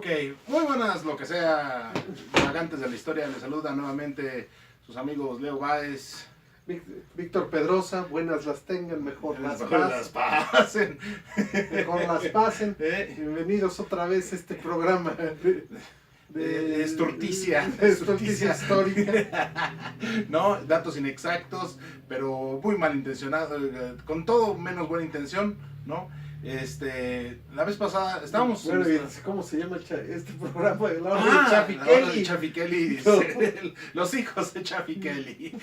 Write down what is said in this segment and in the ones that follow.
Ok, muy buenas, lo que sea, vagantes de la historia. Les saluda nuevamente sus amigos Leo Báez. Víctor Pedrosa, buenas las tengan, mejor las pasen. Mejor las pasen. Bienvenidos otra vez a este programa de estorticia. Estorticia histórica. No, datos inexactos, pero muy malintencionados, con todo menos buena intención, ¿no? La vez pasada estábamos... Bueno, ¿cómo se llama este programa? La hora de Chaffy Kelly. Chaffy Kelly, los hijos de Chaffy Kelly.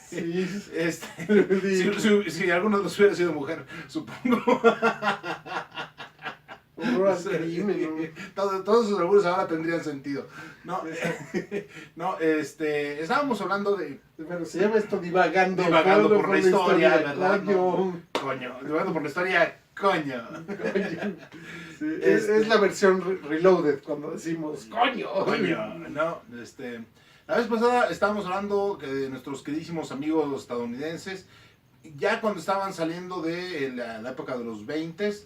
Sí. Si alguno de los hubiera sido mujer, supongo. Todos sus albures ahora tendrían sentido. Estábamos hablando de... Bueno, se llama esto divagando por la historia, ¿verdad? Coño, divagando por la historia, coño. Sí, es la versión reloaded cuando decimos coño. No, la vez pasada estábamos hablando de nuestros queridísimos amigos estadounidenses, ya cuando estaban saliendo de la época de los 20s,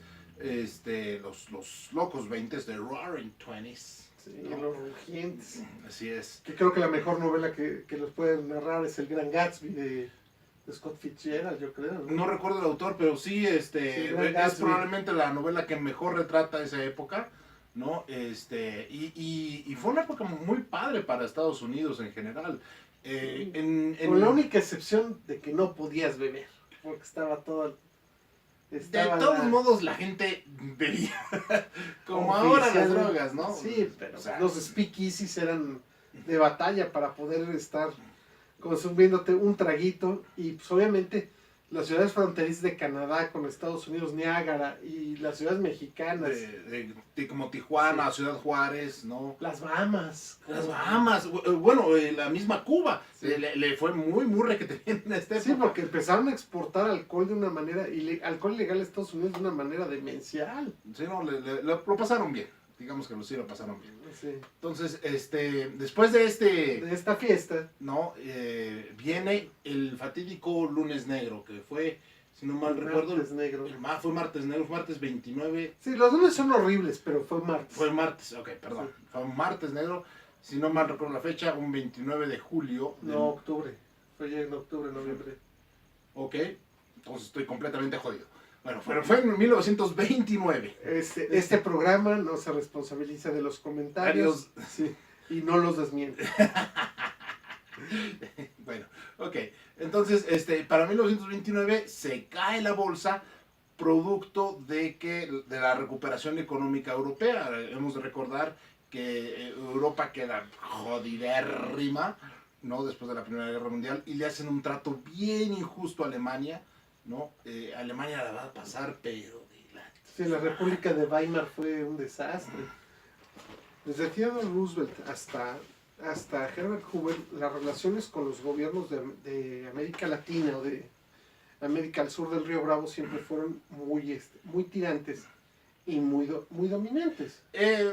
los locos 20s, de Roaring 20s. Sí, ¿no? Los rugientes. Así es. Que creo que la mejor novela que los pueden narrar es El Gran Gatsby de Scott Fitzgerald, yo creo. No recuerdo el autor, pero sí, es probablemente la novela que mejor retrata esa época, ¿no? Y fue una época muy padre para Estados Unidos en general. Con la única excepción de que no podías beber, porque estaba todo... De todos modos la gente bebía, como ahora las drogas, ¿no? Sí, pero los speakeasies eran de batalla para poder estar consumiéndote un traguito, y pues obviamente las ciudades fronterizas de Canadá con Estados Unidos, Niágara, y las ciudades mexicanas. De como Tijuana, sí. Ciudad Juárez, ¿no? Las Bahamas. Bueno, la misma Cuba, sí. Le fue muy requete bien en este Sí, porque empezaron a exportar alcohol de una manera, alcohol ilegal a Estados Unidos de una manera demencial. Sí, no, lo pasaron bien. Digamos que lo pasaron bien. Sí. Entonces, después de esta fiesta, ¿no? Viene el fatídico Lunes Negro, que fue, si no mal recuerdo, Martes Negro. Fue Martes Negro, fue martes 29. Sí, los lunes son horribles, pero fue martes. Fue martes, ok, perdón. Sí. Fue Martes Negro, si no mal recuerdo la fecha, un 29 de julio. No, octubre. Fue ya en octubre, noviembre. Ok, entonces estoy completamente jodido. Bueno, pero fue en 1929. Este programa no se responsabiliza de los comentarios, sí, y no los desmiente. Bueno, ok. Entonces, para 1929 se cae la bolsa producto de la recuperación económica europea. Hemos de recordar que Europa queda jodidérrima, ¿no? Después de la Primera Guerra Mundial, y le hacen un trato bien injusto a Alemania, ¿no? Alemania la va a pasar, pero sí, la República de Weimar fue un desastre. Desde Theodore Roosevelt hasta Herbert Hoover, las relaciones con los gobiernos de América Latina o de América al sur del Río Bravo siempre fueron muy tirantes y muy dominantes.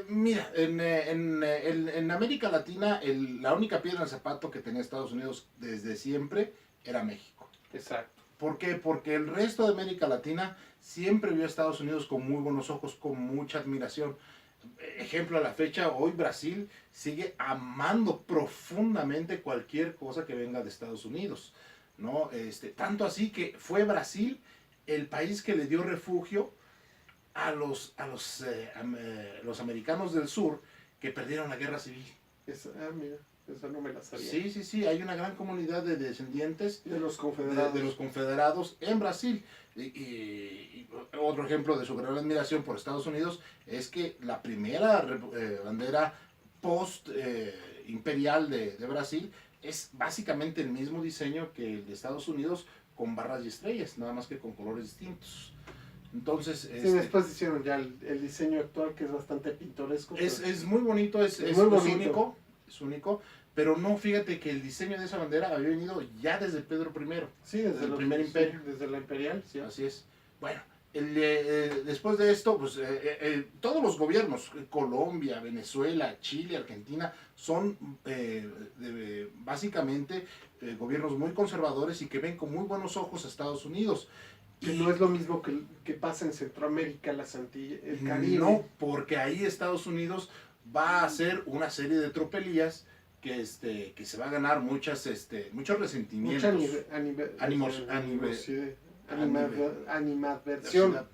Mira, en América Latina la única piedra en el zapato que tenía Estados Unidos desde siempre era México. Exacto. ¿Por qué? Porque el resto de América Latina siempre vio a Estados Unidos con muy buenos ojos, con mucha admiración. Ejemplo a la fecha, hoy Brasil sigue amando profundamente cualquier cosa que venga de Estados Unidos, ¿no? Tanto así que fue Brasil el país que le dio refugio a los americanos del sur que perdieron la guerra civil. Mira. Esa no me la sabía. Sí, hay una gran comunidad de descendientes de los confederados, de los confederados en Brasil. Y otro ejemplo de su gran admiración por Estados Unidos es que la primera bandera post-imperial de Brasil es básicamente el mismo diseño que el de Estados Unidos, con barras y estrellas, nada más que con colores distintos. Entonces, sí, después hicieron ya el diseño actual, que es bastante pintoresco. Es muy bonito, es muy bonito. Es único, pero no, fíjate que el diseño de esa bandera había venido ya desde Pedro I. Sí, desde el primer imperio. Sí, desde la imperial, sí. Así es. Bueno, Después de esto, pues todos los gobiernos, Colombia, Venezuela, Chile, Argentina, son básicamente gobiernos muy conservadores y que ven con muy buenos ojos a Estados Unidos. Que no es lo mismo que pasa en Centroamérica, las Antillas, el Caribe. No, porque ahí Estados Unidos va a hacer una serie de tropelías que se va a ganar muchos resentimientos. Animadversión.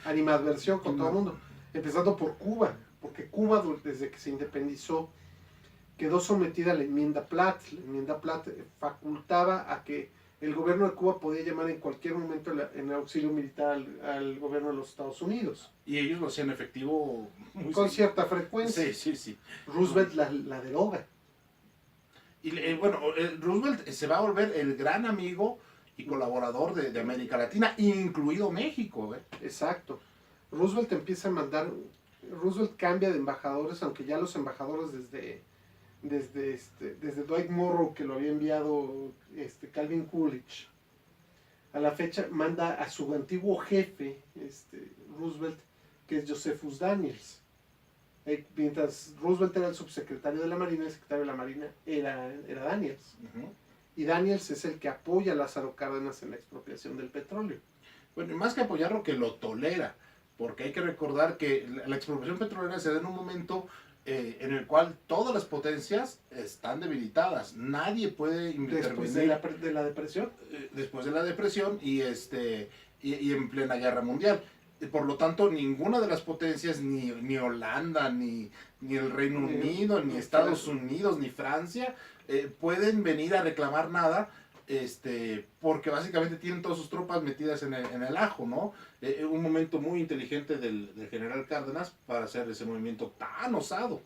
Animadversión con todo el mundo. Empezando por Cuba, porque Cuba desde que se independizó quedó sometida a la enmienda Platt. La enmienda Platt facultaba a que el gobierno de Cuba podía llamar en cualquier momento en auxilio militar al gobierno de los Estados Unidos. Y ellos lo hacían efectivo con cierta frecuencia. Sí, sí, sí. Roosevelt la deroga. Y Roosevelt se va a volver el gran amigo y colaborador de América Latina, incluido México. Exacto. Roosevelt empieza a mandar, Roosevelt cambia de embajadores, aunque ya los embajadores desde Dwight Morrow, que lo había enviado Calvin Coolidge, a la fecha manda a su antiguo jefe, Roosevelt, que es Josephus Daniels. Mientras Roosevelt era el subsecretario de la Marina, el secretario de la Marina era Daniels. Uh-huh. Y Daniels es el que apoya a Lázaro Cárdenas en la expropiación del petróleo. Bueno, y más que apoyarlo, que lo tolera, porque hay que recordar que la expropiación petrolera se da en un momento en el cual todas las potencias están debilitadas. Nadie puede intervenir. Después de la depresión. Después de la depresión y en plena guerra mundial. Por lo tanto, ninguna de las potencias, ni Holanda, ni el Reino Unido, ni Estados Unidos, ni Francia, pueden venir a reclamar nada, porque básicamente tienen todas sus tropas metidas en el ajo, ¿no? Un momento muy inteligente del general Cárdenas para hacer ese movimiento tan osado.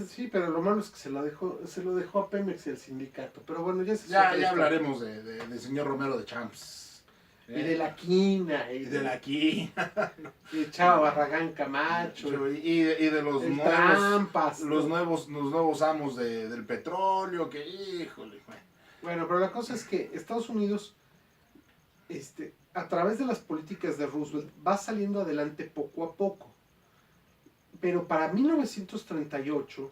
Sí, pero lo malo es que se lo dejó a Pemex y al sindicato. Pero bueno, ya hablaremos del señor Romero de Champs. Y de la quina. Y de la quina. Y Chava Barragán Camacho. Y de los nuevos amos del petróleo, que híjole. Bueno, pero la cosa es que Estados Unidos, a través de las políticas de Roosevelt, va saliendo adelante poco a poco. Pero para 1938,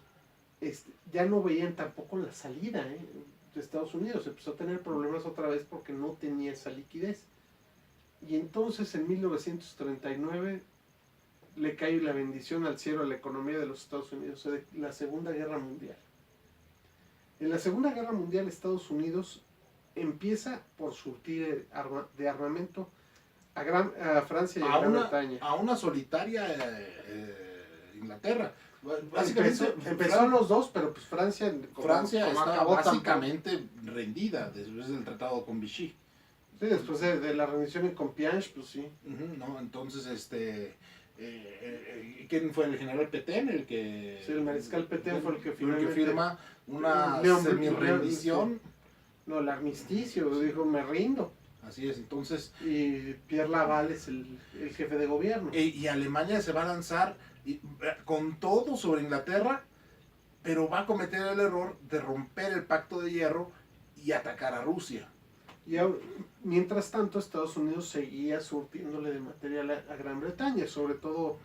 ya no veían tampoco la salida de Estados Unidos. Empezó a tener problemas otra vez porque no tenía esa liquidez. Y entonces en 1939 le cae la bendición al cielo a la economía de los Estados Unidos, la Segunda Guerra Mundial. En la Segunda Guerra Mundial Estados Unidos empieza por surtir de armamento a Francia y a Gran Bretaña. A una solitaria Inglaterra. Básicamente empezaron los dos, pero pues Francia estaba básicamente rendida después del tratado con Vichy. Sí, después de la rendición en Compiègne, pues sí. No, entonces, ¿quién fue el general Pétain? Sí, el mariscal Pétain fue el que firma una semi-rendición. No, el armisticio, dijo, me rindo. Así es, entonces... Y Pierre Laval es el jefe de gobierno. Y Alemania se va a lanzar con todo sobre Inglaterra, pero va a cometer el error de romper el pacto de hierro y atacar a Rusia. Y mientras tanto, Estados Unidos seguía surtiéndole de material a Gran Bretaña, sobre todo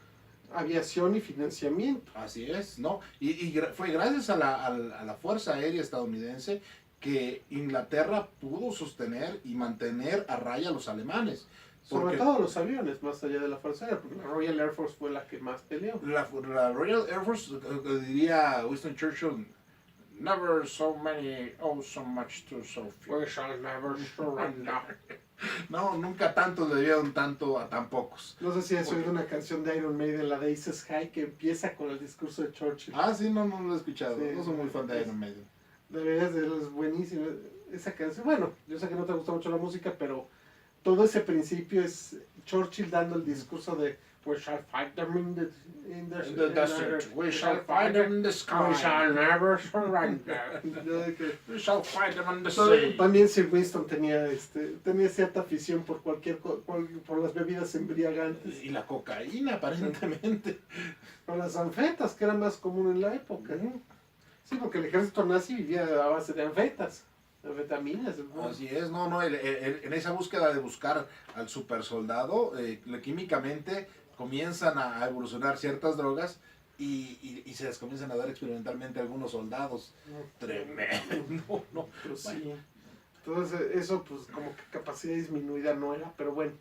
aviación y financiamiento. Así es, ¿no? Y fue gracias a la Fuerza Aérea estadounidense que Inglaterra pudo sostener y mantener a raya a los alemanes. Sobre todo los aviones, más allá de la Fuerza Aérea, porque la Royal Air Force fue la que más peleó. La Royal Air Force, diría Winston Churchill, never so many, oh so much to so few. We shall never surrender. No, nunca tantos le dieron tanto a tan pocos. No sé si has oído una canción de Iron Maiden, la de Aces High, que empieza con el discurso de Churchill. Ah, sí, no lo he escuchado. Sí, no soy muy fan de Iron Maiden. Deberías de verlo, es buenísima esa canción. Bueno, yo sé que no te gusta mucho la música, pero todo ese principio es Churchill dando el discurso de We shall fight them in the desert. We shall fight them in the sky. We shall never surrender. We shall fight them in the sea. También Sir Winston tenía cierta afición por por las bebidas embriagantes. Y la cocaína, aparentemente. O las anfetas, que era más común en la época. Sí, porque el ejército nazi vivía a base de anfetas. Anfetaminas, ¿no? Así es, no, en esa búsqueda de buscar al super soldado, químicamente comienzan a evolucionar ciertas drogas y se les comienzan a dar experimentalmente a algunos soldados. Tremendo, ¿no? Pues Bueno, sí. Entonces, eso, pues, como que capacidad disminuida no era, pero bueno.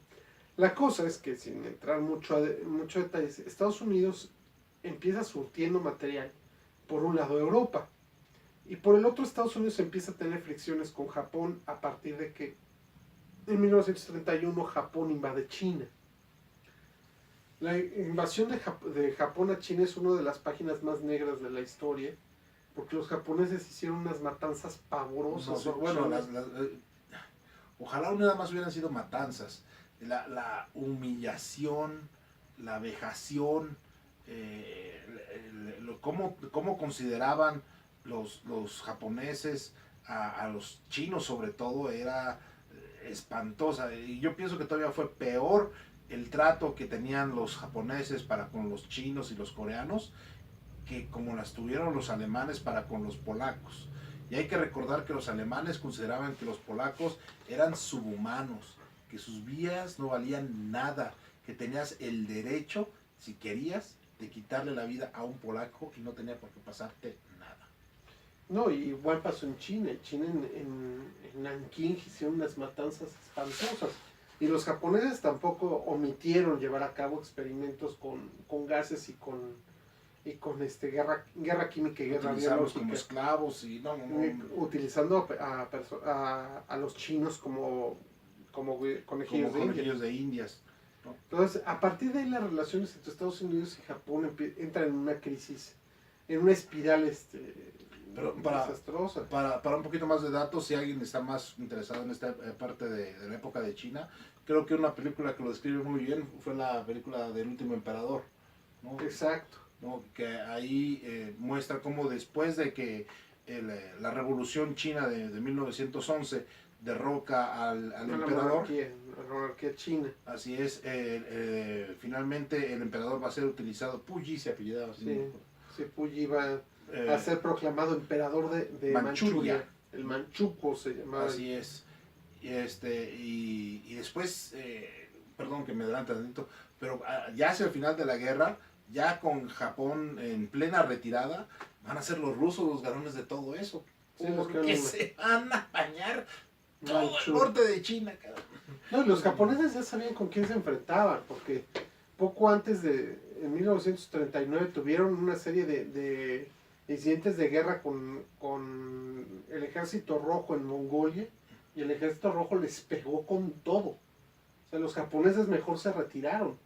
La cosa es que, sin entrar mucho detalles, Estados Unidos empieza surtiendo material, por un lado Europa, y por el otro Estados Unidos empieza a tener fricciones con Japón a partir de que en 1931 Japón invade China. La invasión de Japón a China es una de las páginas más negras de la historia, porque los japoneses hicieron unas matanzas pavorosas. no, bueno, ojalá nada más hubieran sido matanzas. La humillación, la vejación, cómo consideraban los japoneses a los chinos sobre todo era espantosa. Y yo pienso que todavía fue peor el trato que tenían los japoneses para con los chinos y los coreanos que como las tuvieron los alemanes para con los polacos. Y hay que recordar que los alemanes consideraban que los polacos eran subhumanos, que sus vidas no valían nada, que tenías el derecho, si querías, de quitarle la vida a un polaco y no tenía por qué pasarte nada. No, y igual pasó en China. En China, en Nankín, hicieron unas matanzas espantosas. Y los japoneses tampoco omitieron llevar a cabo experimentos con gases y con guerra química y guerra Utilizarlos biológica. como esclavos y no. Utilizando a los chinos como conejillos Como de India. conejillos de indias. ¿No? Entonces, a partir de ahí las relaciones entre Estados Unidos y Japón entran en una crisis, en una espiral Pero desastrosa. para un poquito más de datos, si alguien está más interesado en esta parte de la época de China, creo que una película que lo describe muy bien fue la película del último emperador, ¿no? Exacto. ¿No? Que ahí muestra cómo después de que la revolución china de 1911 derroca al emperador, La monarquía china. así es, finalmente el emperador va a ser utilizado, Puyi se apellidaba así, Sí, sí, Puyi iba eh, a ser proclamado emperador de Manchuria. El Manchukuo se llamaba. así es. Y después, perdón que me adelante tantito, pero ya hacia el final de la guerra, ya con Japón en plena retirada, van a ser los rusos los ganones de todo eso. Sí, Porque se van a bañar todo el Manchuria. norte de China, cabrón. No, y los japoneses ya sabían con quién se enfrentaban, porque poco antes en 1939, tuvieron una serie de incidentes de guerra con el ejército rojo en Mongolia, y el ejército rojo les pegó con todo. O sea, los japoneses mejor se retiraron.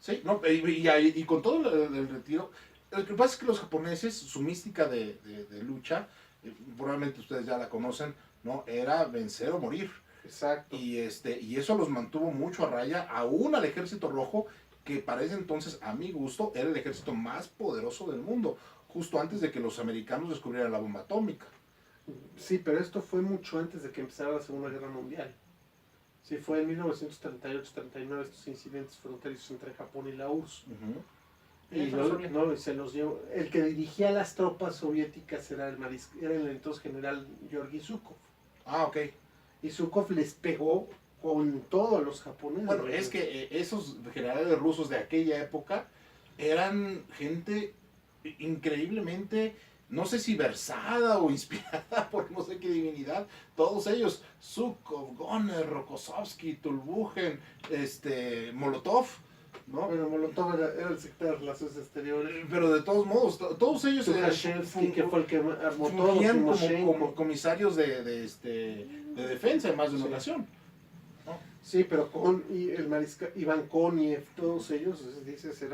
Sí, no, y con todo el retiro, lo que pasa es que los japoneses, su mística de lucha, probablemente ustedes ya la conocen, ¿no? Era vencer o morir. Exacto. Y eso los mantuvo mucho a raya, aún al ejército rojo, que para ese entonces, a mi gusto, era el ejército más poderoso del mundo, justo antes de que los americanos descubrieran la bomba atómica. Sí, pero esto fue mucho antes de que empezara la Segunda Guerra Mundial. Sí, fue en 1938-39 estos incidentes fronterizos entre Japón y la URSS. Y Eso no sabía. no, se los llevó. El que dirigía las tropas soviéticas era el entonces general Georgi Zhukov. Ah, ok. Y Zhukov les pegó con todo a los japoneses. Bueno, es que esos generales rusos de aquella época eran gente increíblemente, no sé si versada o inspirada por no sé qué divinidad, todos ellos, Zhukov, Goner, Rokossovsky, Tulbuchen, Molotov, ¿no? Bueno, Molotov era el secretario de Relaciones Exteriores. Pero de todos modos, todos ellos Tukhachevsky, que fue el que armó todo, fungían Timoshenko. como comisarios de defensa en más de una Sí. ocasión. Sí, pero y el mariscal Iván Koniev, todos ellos, dices,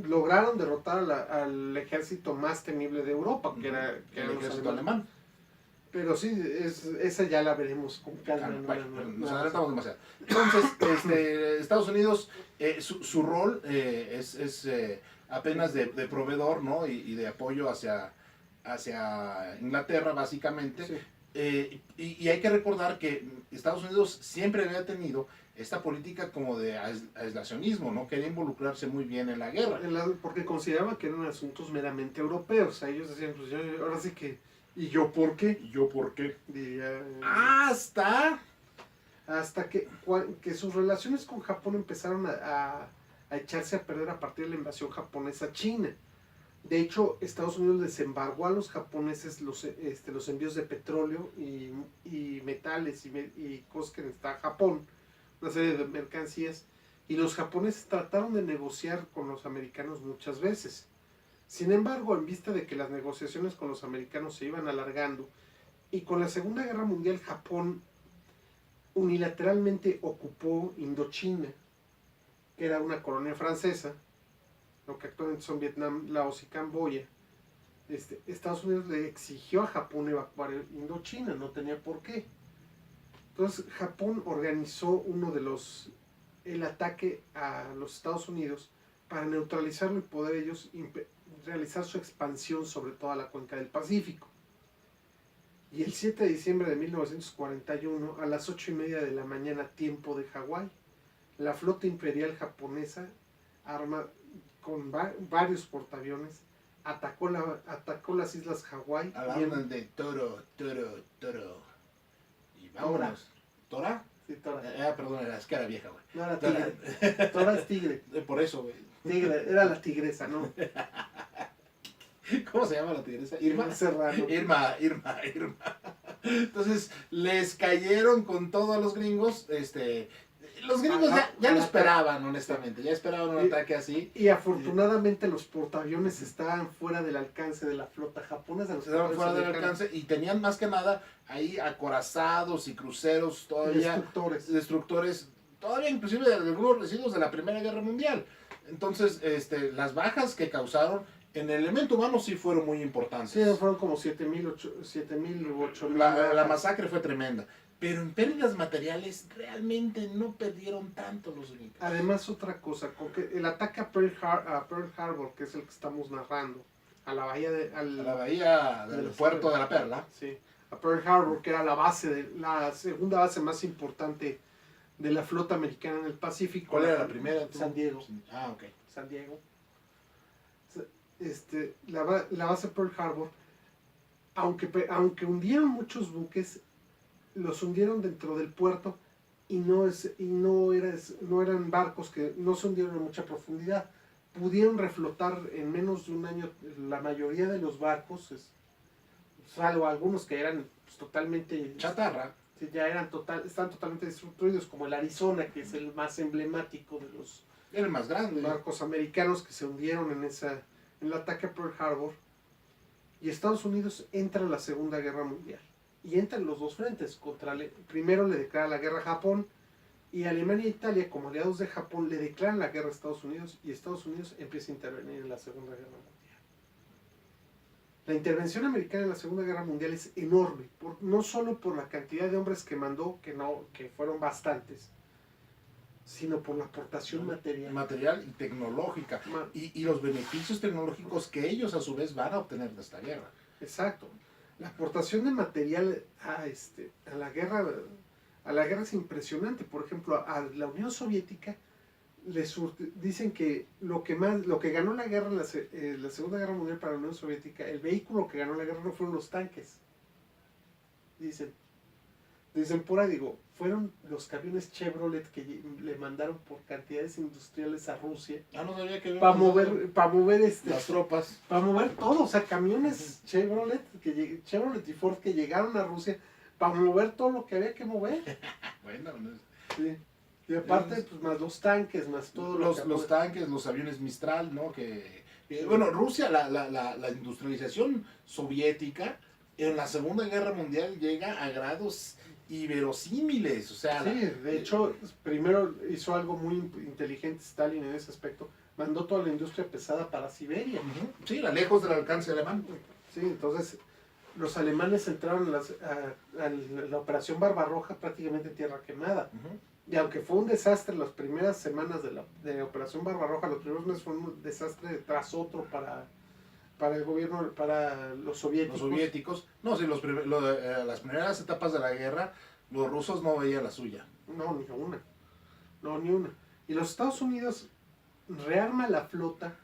lograron derrotar al ejército más temible de Europa, que era el los ejército alemanes. alemán. Pero sí, esa ya la veremos con calma. Nos adelantamos demasiado. Entonces, Estados Unidos, su rol es apenas de proveedor, ¿no? Y de apoyo hacia Inglaterra, básicamente. Sí. Y hay que recordar que Estados Unidos siempre había tenido esta política como de aislacionismo, ¿no? Quería involucrarse muy bien en la guerra. Porque consideraban que eran asuntos meramente europeos. O sea, ellos decían, pues ahora sí que ¿Y yo por qué? ¿Y yo por qué? Diría, Hasta... hasta que sus relaciones con Japón empezaron a echarse a perder a partir de la invasión japonesa a China. De hecho, Estados Unidos les embargó a los japoneses los envíos de petróleo y metales y cosas que necesitaba Japón, una serie de mercancías, y los japoneses trataron de negociar con los americanos muchas veces. Sin embargo, en vista de que las negociaciones con los americanos se iban alargando, y con la Segunda Guerra Mundial Japón unilateralmente ocupó Indochina, que era una colonia francesa, lo que actualmente son Vietnam, Laos y Camboya. Estados Unidos le exigió a Japón evacuar Indochina, no tenía por qué. Entonces Japón organizó el ataque a los Estados Unidos para neutralizarlo y poder ellos realizar su expansión sobre toda la cuenca del Pacífico. Y el 7 de diciembre de 1941, a las 8:30 de la mañana, tiempo de Hawái, la flota imperial japonesa, armada con varios portaaviones, atacó las islas Hawái. Hablaban de toro. Y vámonos. ¿Tora? Sí, Tora. Perdón, es que era vieja, güey. No era tigre. Tora es tigre. Por eso, güey. Tigre, era la tigresa, ¿no? ¿Cómo se llama la tigresa? Irma. Serrano. Irma. Entonces, les cayeron con todos los gringos, los gringos ya lo esperaban, honestamente, ya esperaban un ataque así. Y afortunadamente los portaaviones estaban fuera del alcance de la flota japonesa. Estaban fuera del alcance y tenían más que nada ahí acorazados y cruceros todavía. Destructores, todavía inclusive de algunos residuos de la Primera Guerra Mundial. Entonces, las bajas que causaron en el elemento humano sí fueron muy importantes. Sí, fueron como 7,000 u 8,000. La masacre fue tremenda. Pero en pérdidas materiales realmente no perdieron tanto los gringos. Además, otra cosa, con que el ataque a Pearl Harbor, que es el que estamos narrando, a la bahía del puerto de la Perla. Sí, a Pearl Harbor, que era la segunda base más importante de la flota americana en el Pacífico. ¿Cuál era la primera? San Diego. Ah, ok. San Diego. La base Pearl Harbor, aunque hundieron muchos buques, los hundieron dentro del puerto y no eran barcos que no se hundieron a mucha profundidad. Pudieron reflotar en menos de un año la mayoría de los barcos, salvo algunos que eran totalmente chatarra. Ya están totalmente destruidos, como el Arizona, que es el más emblemático de los el más grande. Barcos americanos que se hundieron en el ataque a Pearl Harbor. Y Estados Unidos entra en la Segunda Guerra Mundial. Y entra en los dos frentes. Primero le declara la guerra a Japón, y Alemania e Italia, como aliados de Japón, le declaran la guerra a Estados Unidos, y Estados Unidos empieza a intervenir en la Segunda Guerra Mundial. La intervención americana en la Segunda Guerra Mundial es enorme, no solo por la cantidad de hombres que mandó, que fueron bastantes, sino por la aportación material y tecnológica, y los beneficios tecnológicos que ellos a su vez van a obtener de esta guerra. Exacto. La aportación de material a la guerra es impresionante. Por ejemplo, a la Unión Soviética dicen que lo que ganó la guerra en la Segunda Guerra Mundial para la Unión Soviética, el vehículo que ganó la guerra no fueron los tanques. Dicen por ahí, fueron los camiones Chevrolet que le mandaron por cantidades industriales a Rusia. No sabía que para mover las tropas. Para mover todo, o sea, camiones Chevrolet y Ford que llegaron a Rusia para mover todo lo que había que mover. Bueno, sí. Y aparte, pues más los tanques, más todo los tanques, los aviones Mistral, ¿no? Bueno, Rusia, la industrialización soviética en la Segunda Guerra Mundial llega a grados inverosímiles, o sea... Sí, de hecho, primero hizo algo muy inteligente Stalin en ese aspecto, mandó toda la industria pesada para Siberia. Sí, lejos del alcance alemán. Sí, entonces los alemanes entraron a la Operación Barbarroja prácticamente en tierra quemada. Y aunque fue un desastre las primeras semanas de Operación Barbarroja, los primeros meses fue un desastre tras otro para el gobierno, para los soviéticos. Los soviéticos, no, sí, las primeras etapas de la guerra, los rusos no veían la suya. No, ni una. Y los Estados Unidos rearma la flota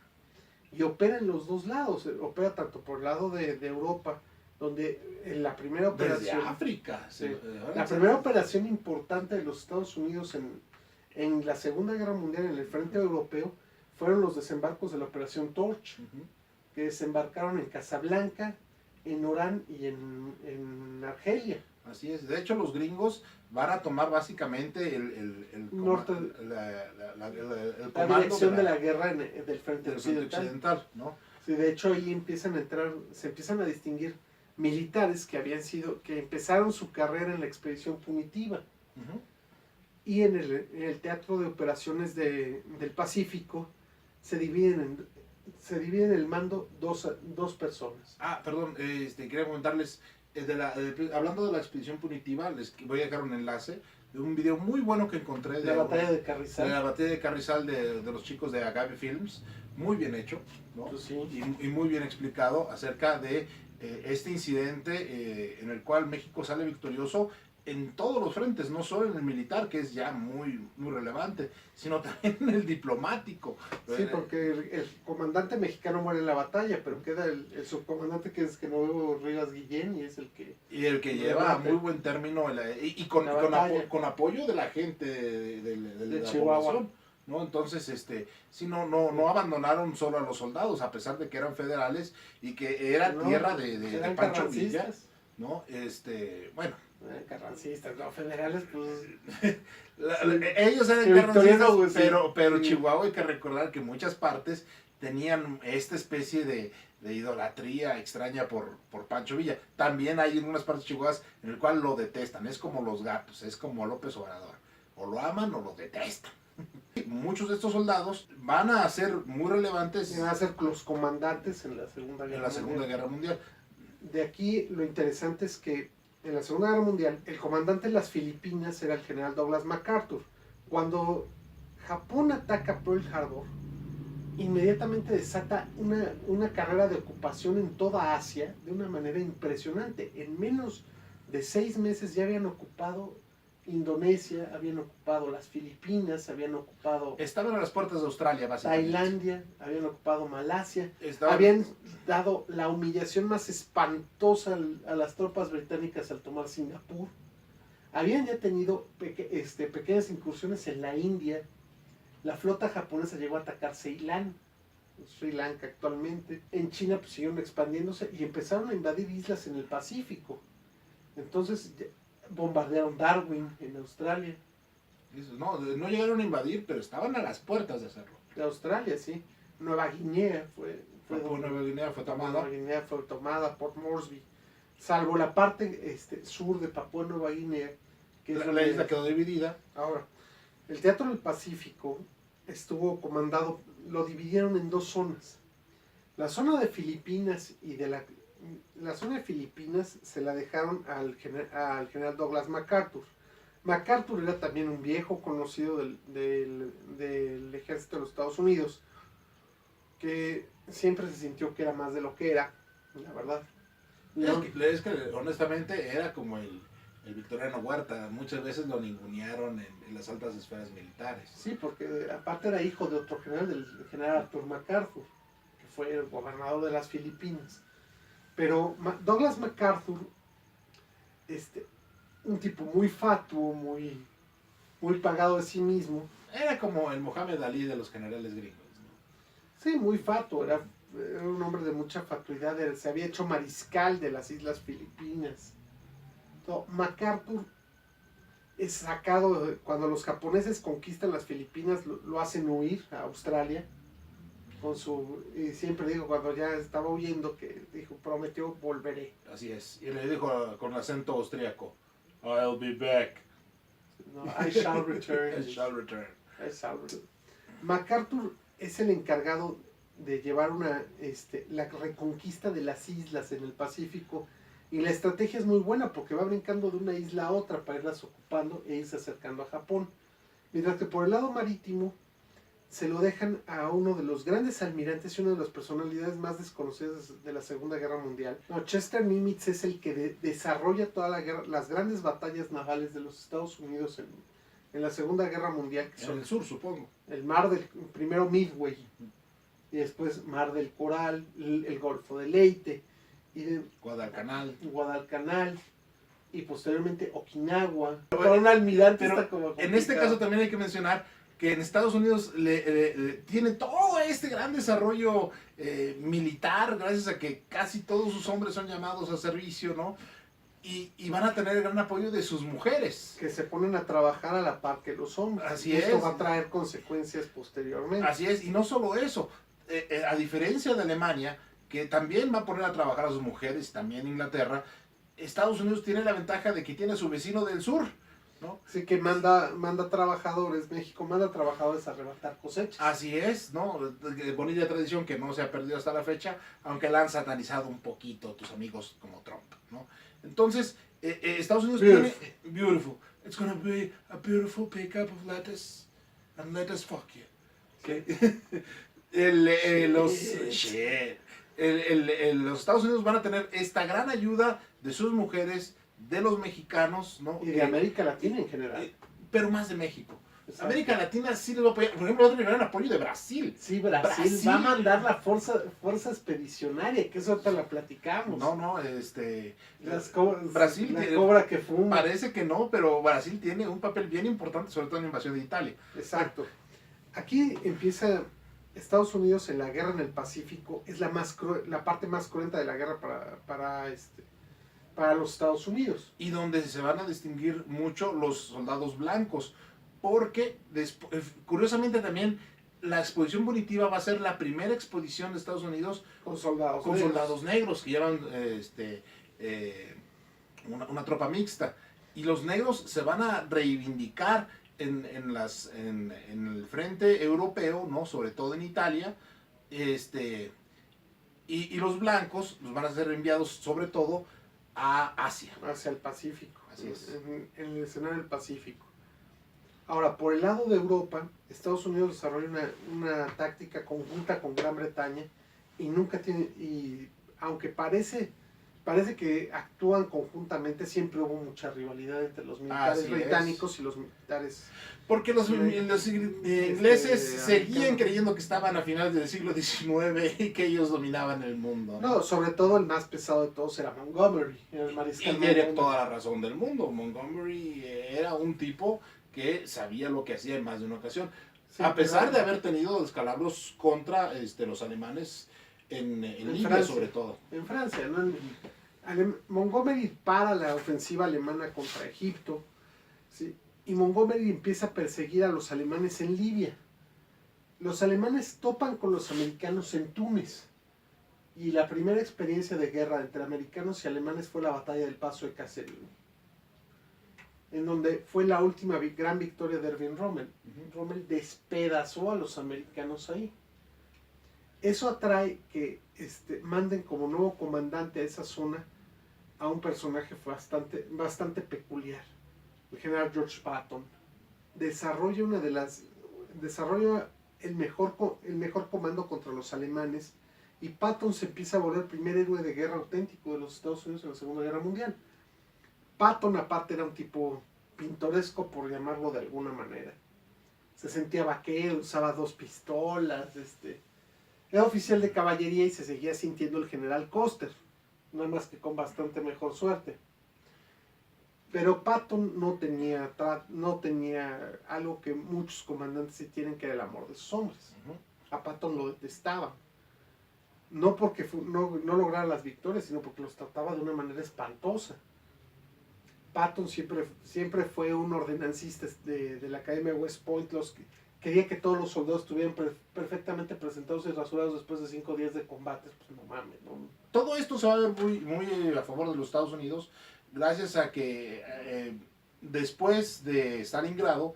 y opera en los dos lados. Opera tanto por el lado de Europa, donde en la primera Desde operación... África. Sí. Ahora La sí. primera operación importante de los Estados Unidos en la Segunda Guerra Mundial, en el frente europeo, fueron los desembarcos de la Operación Torch, Ujú. que desembarcaron en Casablanca, en Orán y en Argelia. Así es. De hecho, los gringos van a tomar básicamente el Norte, el la comando dirección de la guerra del frente del frente occidental. occidental, ¿no? Sí, de hecho ahí empiezan a entrar, se empiezan a distinguir militares que empezaron su carrera en la expedición punitiva. Ujú. Y en el teatro de operaciones del Pacífico se dividen el mando dos personas. Ah, perdón, quería comentarles, hablando de la expedición punitiva, les voy a dejar un enlace de un video muy bueno que encontré La batalla de de Carrizal. la batalla de Carrizal de los chicos de Agave Films, muy bien hecho, ¿no? Pues sí. Y muy bien explicado acerca de este incidente en el cual México sale victorioso en todos los frentes, no solo en el militar, que es ya muy, muy relevante, sino también en el diplomático. Sí, porque el comandante mexicano muere en la batalla, pero queda el subcomandante que es Genoveva Rivas Guillén y es el que... Y el que lleva a muy buen término con apoyo de la gente de la Chihuahua. población, ¿no? Entonces, sí, no abandonaron solo a los soldados, a pesar de que eran federales y que era tierra de eran Pancho Villa, carrancistas. ¿no? Bueno. Carrancistas, no federales, pues... Ellos eran El victoriano, carrancistas, pues, sí. pero Sí. Chihuahua hay que recordar que muchas partes tenían esta especie de idolatría extraña por Pancho Villa. También hay en unas partes de Chihuahua en el cual lo detestan, es como los gatos, es como López Obrador, o lo aman o lo detestan. Muchos de estos soldados van a ser muy relevantes Van a ser los comandantes en la Segunda Guerra en la Segunda Guerra Mundial. De aquí lo interesante es que en la Segunda Guerra Mundial el comandante de las Filipinas era el general Douglas MacArthur. Cuando Japón ataca Pearl Harbor, inmediatamente desata una carrera de ocupación en toda Asia de una manera impresionante. En menos de 6 meses ya habían ocupado Indonesia, habían ocupado las Filipinas, habían ocupado Estaban a las puertas de Australia, básicamente. Tailandia, habían ocupado Malasia, Estaban- habían dado la humillación más espantosa a las tropas británicas al tomar Singapur, habían ya tenido pequeñas incursiones en la India, la flota japonesa llegó a atacar Ceilán, Sri Lanka actualmente, en China pues siguieron expandiéndose y empezaron a invadir islas en el Pacífico, entonces bombardearon Darwin en Australia. No llegaron a invadir, pero estaban a las puertas de hacerlo. De Australia, sí. Nueva Guinea fue Papúa Nueva Guinea fue tomada. Nueva Guinea fue tomada, Port Moresby. Salvo la parte sur de Papúa Nueva Guinea, que es La donde- isla quedó dividida. Ahora, el Teatro del Pacífico estuvo comandado, lo dividieron en dos zonas. La zona de Filipinas y la zona de Filipinas se la dejaron al general Douglas MacArthur. MacArthur era también un viejo conocido del ejército de los Estados Unidos, que siempre se sintió que era más de lo que era, la verdad. Es que honestamente era como el Victoriano Huerta. Muchas veces lo ningunearon en las altas esferas militares. Sí, porque aparte era hijo de otro general, del general Arthur MacArthur, que fue el gobernador de las Filipinas. Pero Douglas MacArthur, un tipo muy fatuo, muy pagado de sí mismo. Era como el Mohamed Ali de los generales gringos, ¿no? Sí, muy fatuo, era un hombre de mucha fatuidad, se había hecho mariscal de las Islas Filipinas. MacArthur es sacado, cuando los japoneses conquistan las Filipinas, lo hacen huir a Australia. Y siempre digo, cuando ya estaba huyendo, que dijo, prometió, volveré. Así es. Y le dijo con acento austríaco, I'll be back. No, I shall return. I shall return. I shall return. MacArthur es el encargado de llevar la reconquista de las islas en el Pacífico, y la estrategia es muy buena porque va brincando de una isla a otra para irlas ocupando e irse acercando a Japón, mientras que por el lado marítimo se lo dejan a uno de los grandes almirantes y una de las personalidades más desconocidas de la Segunda Guerra Mundial. Chester Nimitz es el que desarrolla toda la guerra, las grandes batallas navales de los Estados Unidos en la Segunda Guerra Mundial, que En son el sur, supongo. el mar primero Midway, y después Mar del Coral, el Golfo de Leyte, y Guadalcanal. Guadalcanal y posteriormente Okinawa. Para un almirante Pero está como en este complicado. caso también hay que mencionar que en Estados Unidos tiene todo este gran desarrollo militar, gracias a que casi todos sus hombres son llamados a servicio, ¿no? Y van a tener el gran apoyo de sus mujeres. Que se ponen a trabajar a la par que los hombres. Así y esto es. va a traer consecuencias posteriormente. Así es, y no solo eso, a diferencia de Alemania, que también va a poner a trabajar a sus mujeres, también Inglaterra, Estados Unidos tiene la ventaja de que tiene a su vecino del sur, ¿no? Así que manda trabajadores, México manda trabajadores a arrebatar cosechas. Así es, ¿no? Bonita tradición que no se ha perdido hasta la fecha, aunque la han satanizado un poquito tus amigos como Trump, ¿no? Entonces, Estados Unidos tiene... Beautiful. It's gonna be a beautiful pickup of lettuce, and let us fuck you. Okay. Los Estados Unidos van a tener esta gran ayuda de sus mujeres, de los mexicanos, ¿no? Y de América Latina en general. Pero más de México. Exacto. América Latina sí les va a apoyar. Por ejemplo, va a tener el apoyo de Brasil. Sí, Brasil va a mandar la fuerza expedicionaria, que eso ahorita la platicamos. No, Brasil tiene- cobra que fuma. Parece que no, pero Brasil tiene un papel bien importante, sobre todo en la invasión de Italia. Exacto. Aquí empieza Estados Unidos en la guerra en el Pacífico, es la parte más cruenta de la guerra para los Estados Unidos. Y donde se van a distinguir mucho los soldados blancos, porque curiosamente también la exposición punitiva va a ser la primera exposición de Estados Unidos Con soldados con negros. soldados negros que llevan una tropa mixta. Y los negros se van a reivindicar en el frente europeo, ¿no? Sobre todo en Italia, y los blancos los van a ser enviados sobre todo a Asia. Hacia el Pacífico. Así es. En el escenario del Pacífico. Ahora, por el lado de Europa, Estados Unidos desarrolla una táctica conjunta con Gran Bretaña y nunca tiene, y aunque parece que actúan conjuntamente, siempre hubo mucha rivalidad entre los militares Así británicos y los militares. Porque los ingleses seguían americanos. creyendo que estaban a finales del siglo XIX y que ellos dominaban el mundo. No, sobre todo el más pesado de todos era Montgomery, el mariscal Y tiene Montgomery. toda la razón del mundo. Montgomery era un tipo que sabía lo que hacía en más de una ocasión. Sí, a pesar pero- de haber tenido descalabros contra los alemanes en Libia, Francia. sobre todo. En Francia, ¿no? Montgomery para la ofensiva alemana contra Egipto, ¿sí? Y Montgomery empieza a perseguir a los alemanes en Libia. Los alemanes topan con los americanos en Túnez. Y la primera experiencia de guerra entre americanos y alemanes fue la batalla del Paso de Caserío, en donde fue la última gran victoria de Erwin Rommel. Rommel despedazó a los americanos ahí. Eso atrae que manden como nuevo comandante a esa zona a un personaje bastante peculiar, el general George Patton. Desarrolla el mejor comando contra los alemanes, y Patton se empieza a volver el primer héroe de guerra auténtico de los Estados Unidos en la Segunda Guerra Mundial. Patton aparte era un tipo pintoresco, por llamarlo de alguna manera. Se sentía vaquero, usaba 2 pistolas, era oficial de caballería y se seguía sintiendo el general Custer, nada más que con bastante mejor suerte. Pero Patton no tenía algo que muchos comandantes sí tienen, que era el amor de sus hombres. A Patton lo detestaba. No porque no lograra las victorias, sino porque los trataba de una manera espantosa. Patton siempre fue un ordenancista de la Academia West Point. Quería que todos los soldados estuvieran perfectamente presentados y rasurados después de 5 días de combates. Pues no mames, ¿no? Todo esto se va a ver muy a favor de los Estados Unidos, gracias a que después de Stalingrado,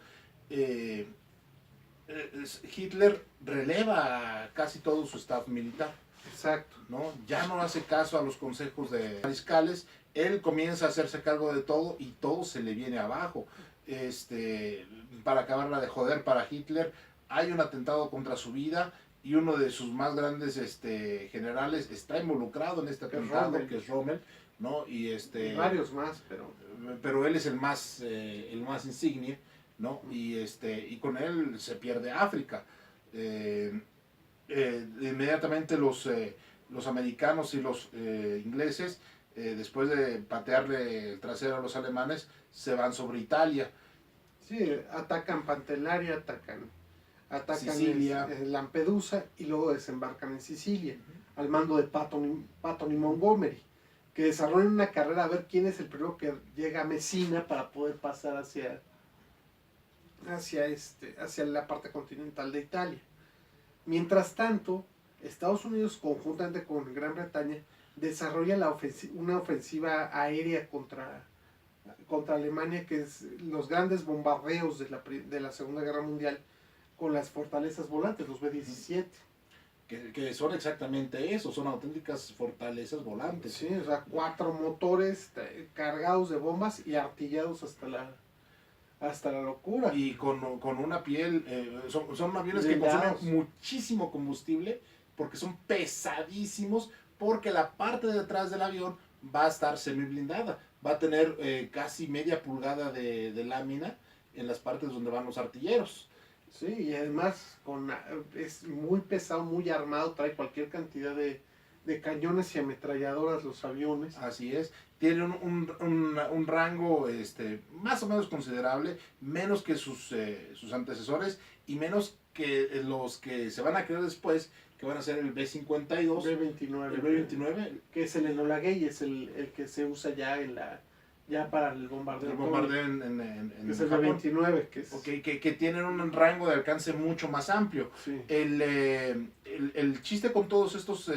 Hitler releva a casi todo su staff militar. Exacto. ¿No? Ya no hace caso a los consejos de mariscales, él comienza a hacerse cargo de todo y todo se le viene abajo. Para acabarla de joder para Hitler, hay un atentado contra su vida y uno de sus más grandes generales está involucrado en este atentado, que es Rommel, ¿no? Y varios más, pero él es el más insigne, ¿no? Y con él se pierde África. Inmediatamente los americanos y los ingleses, después de patearle el trasero a los alemanes, se van sobre Italia. Sí, atacan Pantelleria, atacan Sicilia. Lampedusa y luego desembarcan en Sicilia, al mando de Patton y Montgomery, que desarrollan una carrera a ver quién es el primero que llega a Messina para poder pasar hacia la parte continental de Italia. Mientras tanto, Estados Unidos, conjuntamente con Gran Bretaña, desarrolla una ofensiva aérea contra Alemania, que es los grandes bombardeos de la Segunda Guerra Mundial con las fortalezas volantes, los B-17. Que son exactamente eso, son auténticas fortalezas volantes. Sí, o sea, 4 motores cargados de bombas y artillados hasta la locura. Y con una piel, son aviones que Blindados. consumen muchísimo combustible porque son pesadísimos, porque la parte de atrás del avión va a estar semi blindada, va a tener casi media pulgada de lámina en las partes donde van los artilleros. Sí, y además es muy pesado, muy armado, trae cualquier cantidad de cañones y ametralladoras los aviones. Así es, tiene un rango más o menos considerable, menos que sus antecesores y menos que los que se van a crear después, que van a ser el B-52, B-29. el B-29, que es el Enola Gay, es el que se usa ya para el bombardeo. el bombardeo en es el Japón. B-29, que es... Okay, que tienen un rango de alcance mucho más amplio. Sí. El chiste con todos estos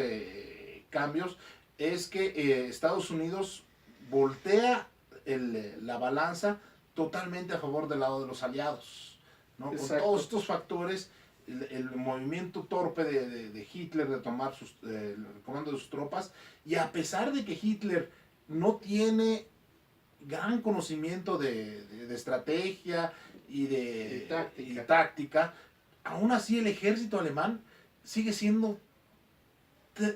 cambios es que Estados Unidos voltea la balanza totalmente a favor del lado de los aliados, ¿no? Con todos estos factores, el movimiento torpe de Hitler de tomar el comando de sus tropas, y a pesar de que Hitler no tiene gran conocimiento de estrategia y táctica, aún así el ejército alemán sigue siendo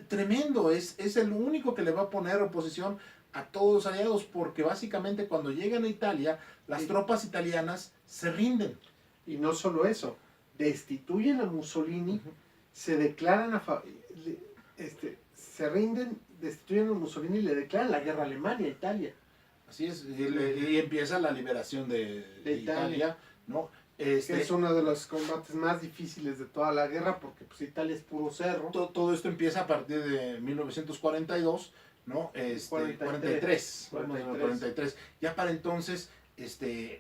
tremendo, es el único que le va a poner oposición a todos los aliados, porque básicamente cuando llegan a Italia, las tropas italianas se rinden. Y no solo eso, destituyen a Mussolini, se declaran se rinden, destituyen a Mussolini y le declaran la guerra a Alemania, a Italia. Así es, y empieza la liberación de Italia, ¿no? Que es uno de los combates más difíciles de toda la guerra, porque pues Italia es puro cerro. Todo esto empieza a partir de 1942, ¿no? 43. Ya para entonces,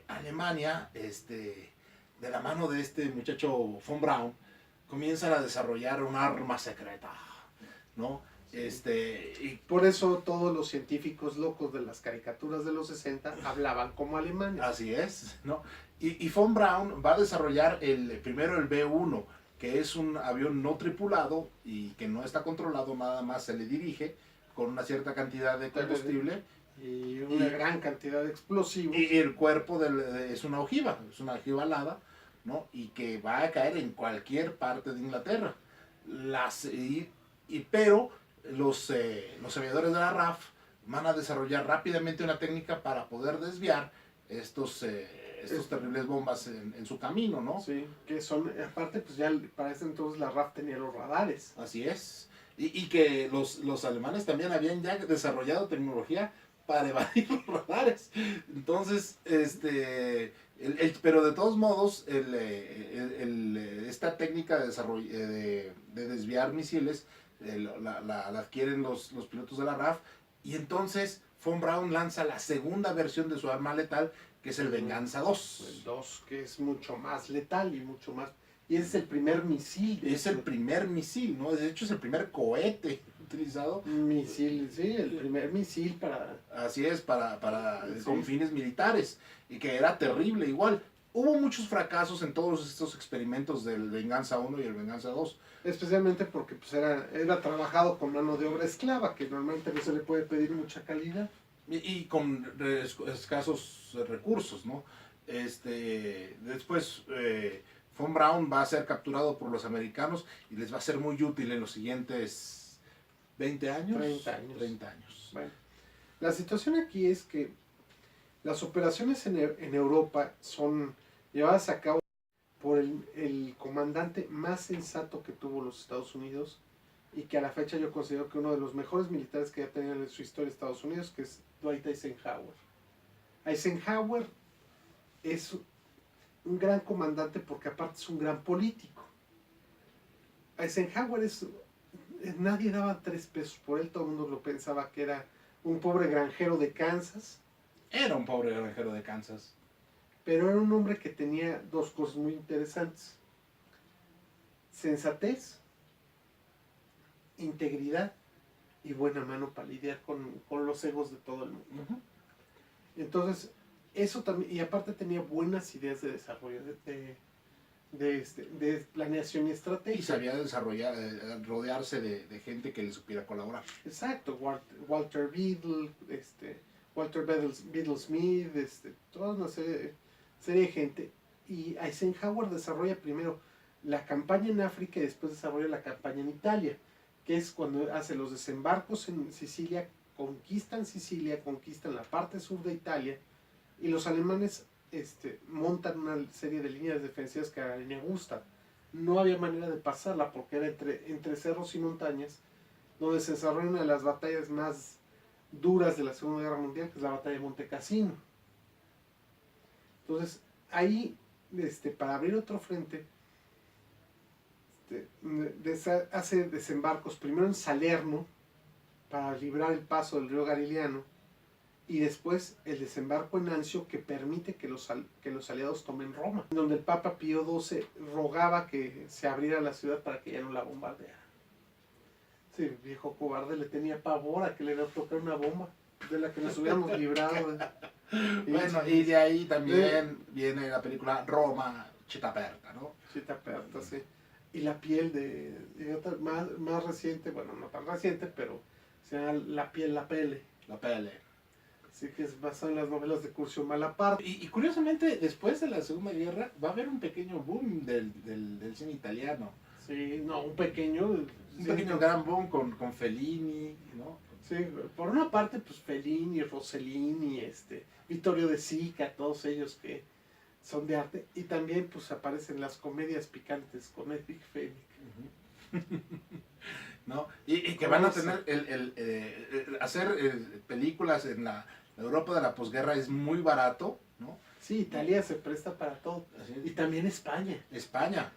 Alemania, de la mano de este muchacho von Braun, comienzan a desarrollar un arma secreta, ¿no? Y por eso todos los científicos locos de las caricaturas de los 60 hablaban como alemanes. Así es, ¿no? Y von Braun va a desarrollar primero el B-1, que es un avión no tripulado y que no está controlado, nada más se le dirige con una cierta cantidad de combustible. Y una gran cantidad de explosivos. Y el cuerpo es una ojiva alada, ¿no? Y que va a caer en cualquier parte de Inglaterra. Pero los aviadores de la RAF van a desarrollar rápidamente una técnica para poder desviar estos terribles bombas en su camino, ¿no? Sí, que son, aparte, pues ya para ese entonces la RAF tenía los radares. Así es. Y que los alemanes también habían ya desarrollado tecnología para evadir los radares. Entonces, pero de todos modos, esta técnica de desviar misiles la adquieren los pilotos de la RAF, y entonces von Braun lanza la segunda versión de su arma letal, que es el Venganza 2. El 2, que es mucho más letal y mucho más... Y ese es el primer misil. Es el primer misil, ¿no? De hecho es el primer cohete utilizado. Misil, sí, el primer misil para... Así es, con fines militares, y que era terrible igual. Hubo muchos fracasos en todos estos experimentos del Venganza 1 y el Venganza 2. Especialmente porque pues, era trabajado con mano de obra esclava, que normalmente no se le puede pedir mucha calidad. Y con escasos recursos, ¿no? Después von Braun va a ser capturado por los americanos y les va a ser muy útil en los siguientes 20 años. 30 años. Bueno, la situación aquí es que las operaciones en Europa son llevadas a cabo por el comandante más sensato que tuvo los Estados Unidos, y que a la fecha yo considero que uno de los mejores militares que ha tenido en su historia Estados Unidos, que es Dwight Eisenhower. Eisenhower es un gran comandante porque aparte es un gran político. Eisenhower nadie daba 3 pesos por él, todo el mundo lo pensaba que era un pobre granjero de Kansas. Era un pobre granjero de Kansas. Pero era un hombre que tenía 2 cosas muy interesantes: sensatez, integridad y buena mano para lidiar con los egos de todo el mundo. Uh-huh. Entonces, eso también, y aparte tenía buenas ideas de desarrollo, de planeación y estrategia. Y sabía desarrollar, rodearse de gente que le supiera colaborar. Exacto, Walter Biddle, Biddle Smith, toda una serie de gente. Y Eisenhower desarrolla primero la campaña en África y después desarrolla la campaña en Italia, que es cuando hace los desembarcos en Sicilia, conquistan Sicilia, conquistan la parte sur de Italia, y los alemanes montan una serie de líneas defensivas que a la línea Gustav. No había manera de pasarla porque era entre cerros y montañas, donde se desarrolla una de las batallas más duras de la Segunda Guerra Mundial, que es la batalla de Monte Cassino. Entonces, ahí, para abrir otro frente, hace desembarcos primero en Salerno para librar el paso del río Garigliano, y después el desembarco en Anzio, que permite que los aliados tomen Roma, donde el Papa Pío XII rogaba que se abriera la ciudad para que ya no la bombardeara. Sí, el viejo cobarde le tenía pavor a que le iba a tocar una bomba de la que nos hubiéramos librado. Bueno, y de ahí también viene la película Roma, Città Aperta, ¿no? Città Aperta, sí. Y la piel de otra, más reciente, bueno, no tan reciente, pero se llama La piel, la pele. La pele. Sí, que es basado en las novelas de Curcio Malaparte. Y curiosamente, después de la Segunda Guerra, va a haber un pequeño boom del cine italiano. Sí, no, un pequeño gran boom con Fellini, ¿no? Sí, por una parte, pues Fellini, Rossellini, Vittorio De Sica, todos ellos que son de arte. Y también, pues, aparecen las comedias picantes con Epic Fenwick. ¿No? Y que van a tener hacer películas en la Europa de la posguerra es muy barato, ¿no? Sí, Italia se presta para todo. Y también España. España,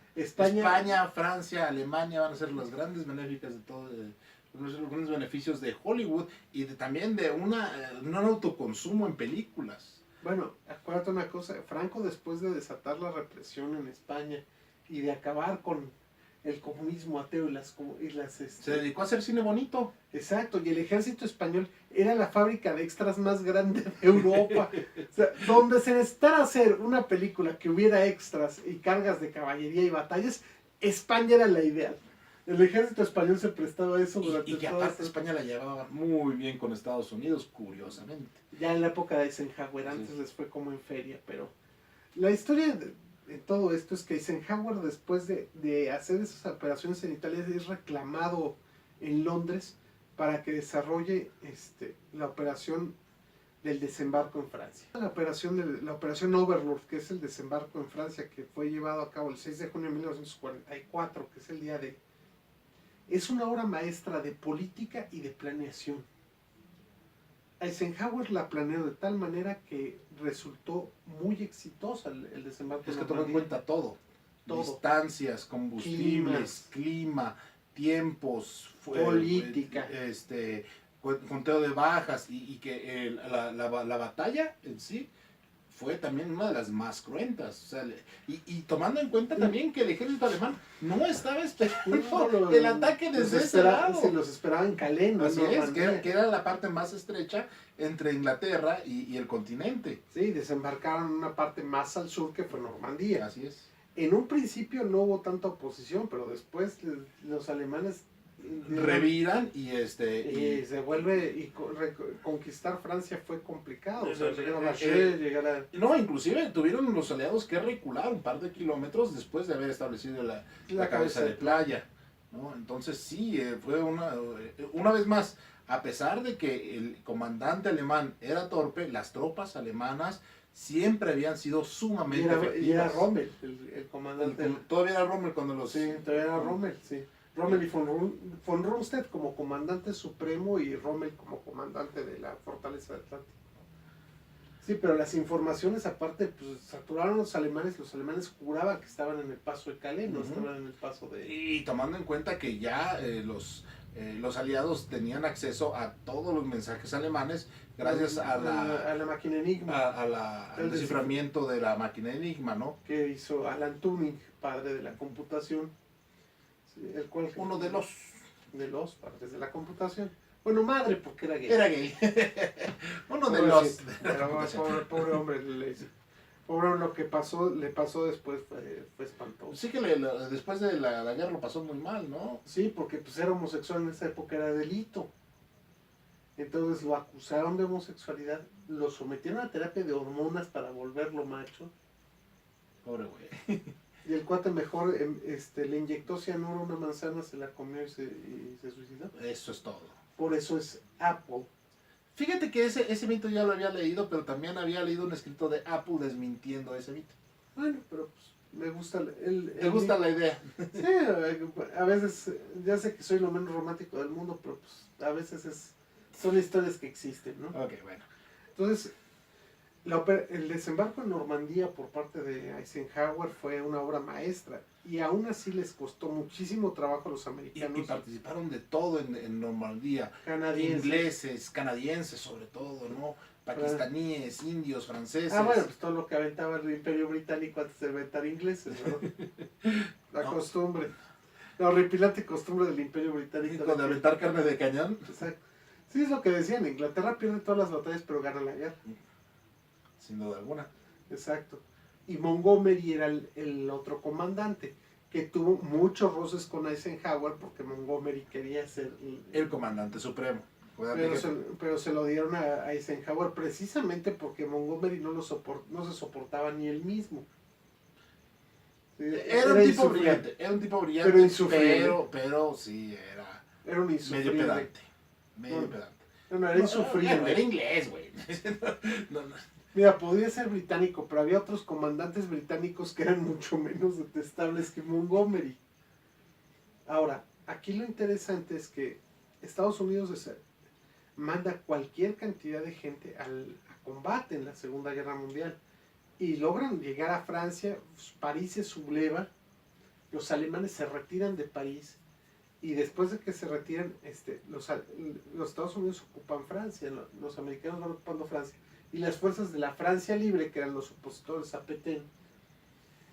Francia, Alemania van a ser las grandes benéficas de todo, los grandes beneficios de Hollywood y también de un autoconsumo en películas. Bueno, acuérdate una cosa, Franco, después de desatar la represión en España y de acabar con el comunismo ateo se dedicó a hacer cine bonito. Exacto, y el ejército español era la fábrica de extras más grande de Europa. O sea, donde se necesitara hacer una película que hubiera extras y cargas de caballería y batallas, España era la ideal. El ejército español se prestaba a eso durante y que aparte España la llevaba muy bien con Estados Unidos, curiosamente. Ya en la época de Eisenhower, antes les fue como en feria, pero la historia de todo esto es que Eisenhower, después de hacer esas operaciones en Italia, es reclamado en Londres para que desarrolle la operación del desembarco en Francia. La operación Overlord, que es el desembarco en Francia, que fue llevado a cabo el 6 de junio de 1944, que es el día de... Es una obra maestra de política y de planeación. Eisenhower la planeó de tal manera que resultó muy exitosa el desembarco. Es que tomó en cuenta todo. Distancias, combustibles, clima, tiempos, política, conteo de bajas y que la batalla en sí fue también una de las más cruentas. O sea, y tomando en cuenta también que el ejército alemán no estaba esperando el ataque desde ese lado. Se los esperaba en Calais, así es, que era la parte más estrecha entre Inglaterra y el continente. Sí, desembarcaron en una parte más al sur que fue Normandía. Así es. En un principio no hubo tanta oposición, pero después los alemanes reviran y se vuelve, y conquistar Francia fue complicado. O sea, no, inclusive tuvieron los aliados que recular un par de kilómetros después de haber establecido la cabeza de playa, ¿no? Entonces sí, fue una vez más, a pesar de que el comandante alemán era torpe, las tropas alemanas siempre habían sido sumamente efectivas. Y era Rommel, el comandante. Todavía era Rommel cuando los... Sí, todavía era Rommel, sí. Rommel y von Rundstedt como comandante supremo y Rommel como comandante de la fortaleza de Atlántico. Sí, pero las informaciones aparte, pues saturaron los alemanes juraban que estaban en el paso de Calais, no estaban en el paso de... Y tomando en cuenta que ya los aliados tenían acceso a todos los mensajes alemanes gracias a la máquina Enigma. Al desciframiento de la máquina Enigma, ¿no? Que hizo Alan Turing, padre de la computación. Sí, el cual, uno de los padres de la computación. Bueno, madre, porque era gay. Era gay. Uno de Pobre los... sí, pero pobre hombre, pobre, lo que le pasó después fue espantoso. Sí que después de la guerra lo pasó muy mal, ¿no? Sí, porque pues era homosexual en esa época, era delito. Entonces lo acusaron de homosexualidad, lo sometieron a terapia de hormonas para volverlo macho. Pobre güey. Y el cuate mejor le inyectó cianuro a una manzana, se la comió y se suicidó. Eso es todo. Por eso es Apple. Fíjate que ese mito ya lo había leído, pero también había leído un escrito de Apple desmintiendo ese mito. Bueno, pero pues me gusta ¿Te gusta la idea? Sí, a veces, ya sé que soy lo menos romántico del mundo, pero pues a veces son historias que existen, ¿no? Ok, bueno. Entonces, el desembarco en Normandía por parte de Eisenhower fue una obra maestra y aún así les costó muchísimo trabajo a los americanos. Y participaron de todo en Normandía. Canadienses. Ingleses, canadienses sobre todo, ¿no? Pakistaníes, indios, franceses. Bueno, pues todo lo que aventaba el Imperio Británico antes de aventar ingleses, ¿no? La costumbre. La horripilante costumbre del Imperio Británico. De aventar carne de cañón. Exacto. Sí, es lo que decían, Inglaterra pierde todas las batallas pero gana la guerra. Sin duda alguna. Exacto. Y Montgomery era el otro comandante, que tuvo muchos roces con Eisenhower porque Montgomery quería ser el comandante supremo. Pero se lo dieron a Eisenhower precisamente porque Montgomery no se soportaba ni él mismo. Era un tipo brillante, pero insufrible. Pero sí, era un insufrible. Medio pedante. No, era insufrible. Era inglés, güey. No. Mira, podría ser británico, pero había otros comandantes británicos que eran mucho menos detestables que Montgomery. Ahora, aquí lo interesante es que Estados Unidos manda cualquier cantidad de gente a combate en la Segunda Guerra Mundial y logran llegar a Francia. París se subleva, los alemanes se retiran de París y después de que se retiran, los Estados Unidos ocupan Francia, los americanos van ocupando Francia. Y las fuerzas de la Francia Libre, que eran los opositores a Pétain,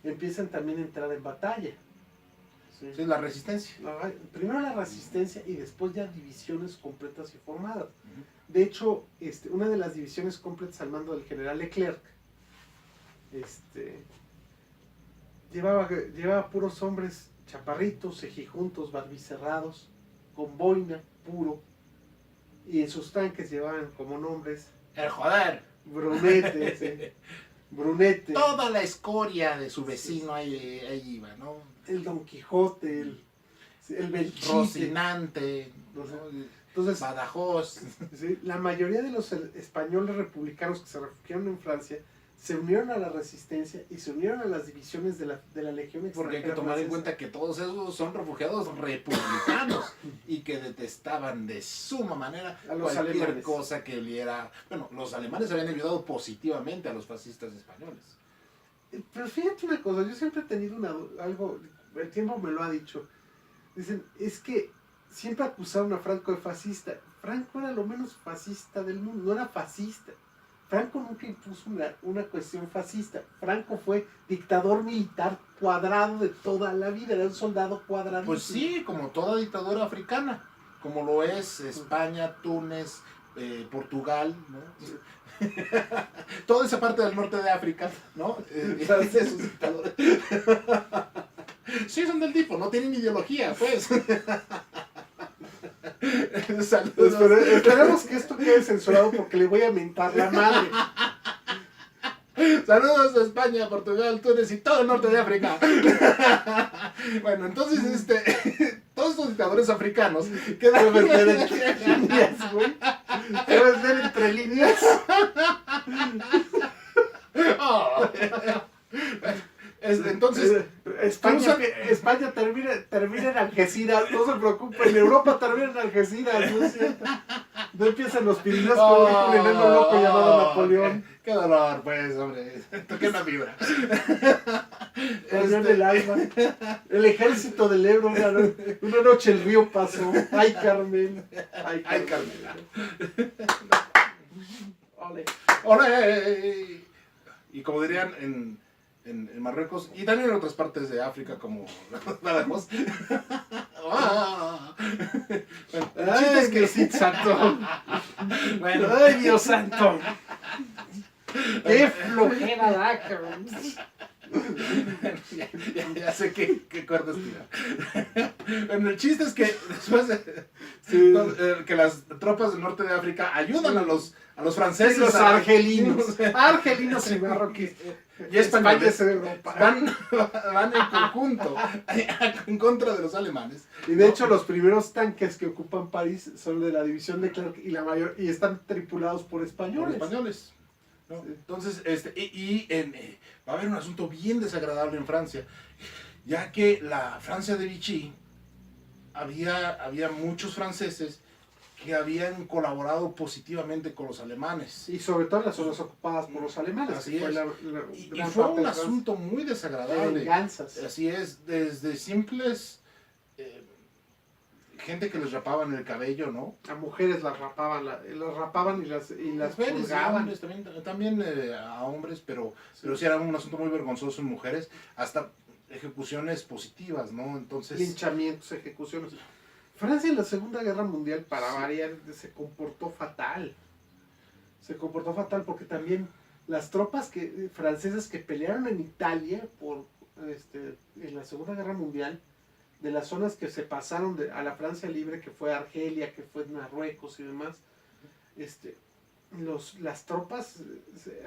empiezan también a entrar en batalla. Sí, la resistencia. Primero la resistencia y después ya divisiones completas y formadas. De hecho, una de las divisiones completas al mando del general Leclerc, llevaba puros hombres chaparritos, cejijuntos, barbicerrados, con boina, puro, y en sus tanques llevaban como nombres el joder. Brunete, sí. Brunete. Toda la escoria de su vecino ahí iba, ¿no? El Don Quijote, el Belchite. Rocinante, ¿no? Entonces, Badajoz. Sí, la mayoría de los españoles republicanos que se refugiaron en Francia se unieron a la resistencia y se unieron a las divisiones de la Legión Extranjera. Porque hay que tomar en cuenta que todos esos son refugiados republicanos y que detestaban de suma manera a los cualquier alemanes. cosa que oliera. Bueno, los alemanes habían ayudado positivamente a los fascistas españoles. Pero fíjate una cosa, yo siempre he tenido algo, el tiempo me lo ha dicho. Dicen, es que siempre acusaron a Franco de fascista. Franco era lo menos fascista del mundo, no era fascista. Franco nunca impuso una cuestión fascista. Franco fue dictador militar cuadrado de toda la vida, era un soldado cuadrado. Pues sí, como toda dictadura africana, como lo es España, Túnez, Portugal, ¿no? Toda esa parte del norte de África, ¿no? Esos dictadores. Sí, son del tipo, no tienen ideología, pues. Saludos. Esperemos que esto quede censurado porque le voy a mentar la madre. Saludos a España, Portugal, Túnez y todo el norte de África. Bueno, entonces todos estos dictadores africanos que deben ver entre líneas, güey. Debes ver entre líneas. Oh. Entonces España termina en Algeciras, no se preocupen, Europa termina en Algeciras, ¿no es cierto? No empiezan los Pirineos con un enano loco llamado Napoleón. Qué dolor, pues, hombre. Toqué una vibra. Del alma. El ejército del Ebro, una noche el río pasó. Ay, Carmen. Ay, Carmela. Ole. ¡Olé! Y como dirían en Marruecos y también en otras partes de África como Badajoz. Bueno, el chiste Ay, es que Diosito santo. bueno, Ay, Dios santo. Qué flojera da, cabrón. ya sé qué cuerdas tirar. Bueno, el chiste es que después de que las tropas del norte de África ayudan a los franceses, Los argelinos y marroquíes. y españoles España es Europa. van en conjunto en contra de los alemanes. Y de hecho los primeros tanques que ocupan París son de la división de Clark y están tripulados por Los españoles. españoles. ¿No? Sí. Entonces, va a haber un asunto bien desagradable en Francia, ya que la Francia de Vichy había muchos franceses que habían colaborado positivamente con los alemanes. Y sobre todo en las zonas ocupadas por los alemanes. Así que fue es. la Y gran fue parte un de Francia. asunto muy De desagradable. venganzas. Así es, desde simples gente que les rapaban el cabello, ¿no? A mujeres las rapaban y las Mujeres y purgaban. hombres, también a hombres, pero sí era un asunto muy vergonzoso en mujeres, hasta ejecuciones positivas, ¿no? Entonces, Linchamientos, ejecuciones. Francia en la Segunda Guerra Mundial, para variar, se comportó fatal. Se comportó fatal porque también las tropas francesas que pelearon en Italia en la Segunda Guerra Mundial, de las zonas que se pasaron a la Francia libre, que fue Argelia, que fue Marruecos y demás, las tropas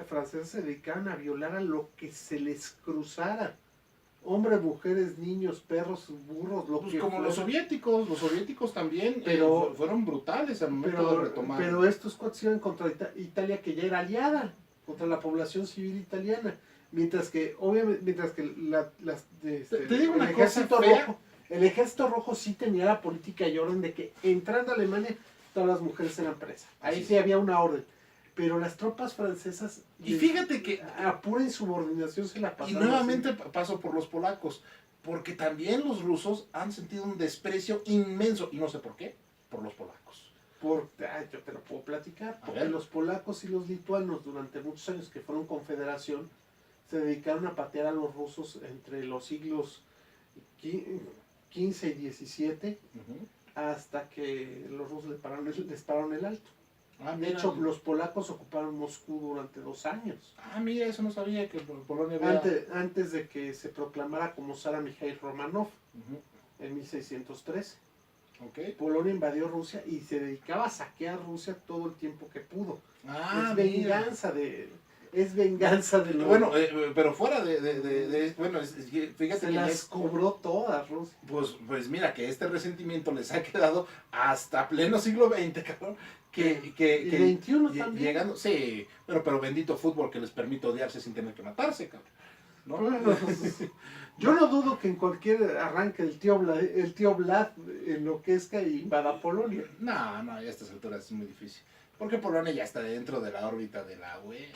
francesas se dedicaban a violar a lo que se les cruzara. Hombres, mujeres, niños, perros, burros, lo pues que como fuera. los soviéticos también Pero- fueron brutales al momento de retomar. Pero estos cuates iban contra Italia, que ya era aliada, contra la población civil italiana. Mientras que, obviamente, Te digo una cosa fea. El ejército rojo sí tenía la política y orden de que entrando a Alemania todas las mujeres eran presas. Ahí sí había una orden. Pero las tropas francesas, Y fíjate que, a pura insubordinación se la y pasaron. nuevamente paso por los polacos, porque también los rusos han sentido un desprecio inmenso, y no sé por qué, por los polacos. Yo te lo puedo platicar. A Porque ver. los polacos y los lituanos, durante muchos años que fueron confederación, se dedicaron a patear a los rusos entre los siglos XV y XVII, Ujú. hasta que los rusos les pararon el alto. Ah, De mira. hecho, los polacos ocuparon Moscú durante 2 años. Ah, mira, eso no sabía que Polonia había... Antes de que se proclamara como zar Mikhail Romanov Ujú. en 1613. Ok. Polonia invadió Rusia y se dedicaba a saquear Rusia todo el tiempo que pudo. Ah, es mira. venganza de los... Bueno, pero fuera bueno, fíjate se que las cobró todas Rusia. pues mira que este resentimiento les ha quedado hasta pleno siglo XX, cabrón. Y 21 también. Llegando, sí, pero bendito fútbol que les permite odiarse sin tener que matarse, cabrón. ¿No? Bueno, yo no dudo que en cualquier arranque el tío Vlad enloquezca y invada Polonia. No, a estas alturas es muy difícil. Porque Polonia ya está dentro de la órbita de la UE.